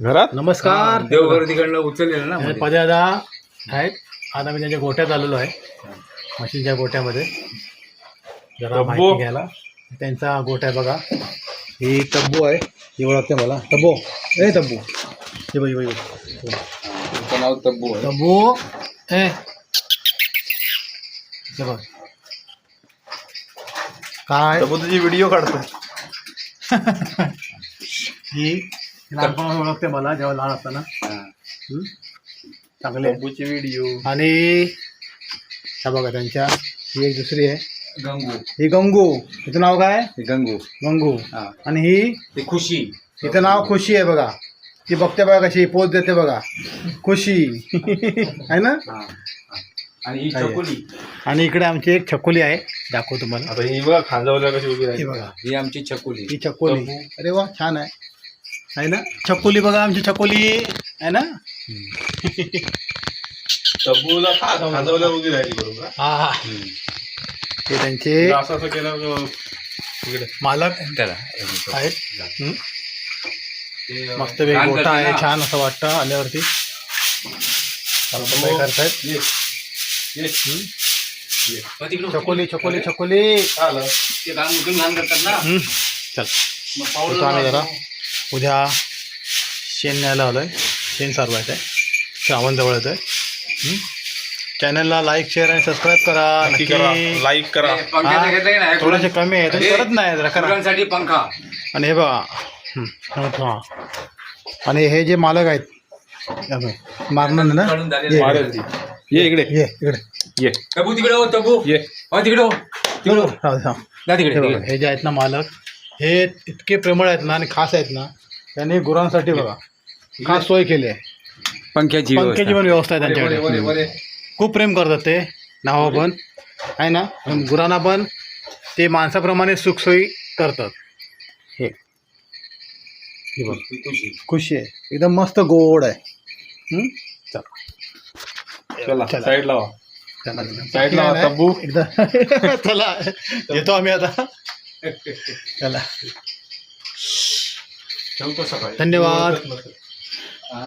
घरात नमस्कार. देवघर तिकडनं उचललेलं ना मध्ये. पदादा आहेत. आता मी त्यांच्या गोट्यात आलेलो आहे, म्हशींच्या गोट्यामध्ये जरा तब्बू. माहिती घ्यायला. त्यांचा गोठा आहे बघा. ही तब्बू आहे, ही ओळखते मला. तब्बू ए तब्बू, हे बाई बाई तुमचं नाव तब्बू आहे. तब्बू ए हे बघ काय तब्बू तुझी व्हिडिओ काढतो. ही लहानपणापासून ओळखते मला, जेव्हा लहान असताना. हा. चांगले तब्बूची व्हिडिओ. आणि ह्या बघा त्यांच्या ही एक दुसरी आहे, गंगू. ही गंगू. हिचं नाव काय? गंगू. गंगू. हा. आणि ही ते खुशी. हिचं नाव खुशी आहे बघा. ती बघते बघा कशी पोच देते बघा, खुशी आहे ना. हा. हा. आणि ही आहे. चकुली. आणि इकडे आमची एक छकुली आहे, दाखवतो तुम्हाला. आता ही बघा खांजावल्या कशी उभी ही राहिली. बघा, ही आमची चकुली. ही छकुली. अरे वा, छान आहे ना. छकुली बघा, आमची छकुली आहे ना. तब्बूला खांजावल्या उभी राहिली बरोबर. हा, ते त्यांचे असं असं केलं इकडे. मालक त्याला आहेत. ते, मस्त वेग काम गोठा करते आहे, ना. छान असं वाटतं आल्यावरती. काय करतायत. ये. ये. मग तिकडं छकुली छकुली छकुली. आलं. ते काम उठून घाण करतात ना. चल, मग तो पावडर आम्ही जरा मारतो. उद्या शेण न्यायला आलोय. शेण सारवायचं आहे, श्रावण जवळ येतोय. चॅनलला लाईक शेअर आणि सबस्क्राईब करा. नक्की करा, लाईक करा. ते पंख्याचं घेतलं की नाही? थोडेसे कमी आहे, तुम्ही हे, करत नाही जरा करा. गुरांसाठी पंखा. आणि हे बघा, हां. आणि हे जे मालक आहेत, हे बघ, मारणार नाही ना. काढून झालेलं ये, आहे. मारेल ती. ये इकडे ये इकडे. ये. तब्बू तिकडे हो, तब्बू. ये. हो तिकडे हो. तिकडे हो. राहू दे, थांब. जा तिकडे, हे बघा, तिकडे. हे जे आहेत ना मालक, हे इतके प्रेमळ आहेत ना आणि खास आहेत ना. त्यांनी गुरांसाठी बघा खास सोय केली आहे. पंख्याची पंख्याची पण व्यवस्था आहे वरे, वरे, त्यांच्याकडे. वरे. खूप प्रेम करतात ते नावा पण आहे ना. गुरांना पण ते माणसाप्रमाणे सुखसोयी करतात. हे बघ, खुशी आहे एकदम, मस्त गोड आहे. चला चला. साईड लावा. चला. साईड लावा तब्बू. एकदा चला येतो आम्ही आता. चला, ठेवतो सकाळी. धन्यवाद.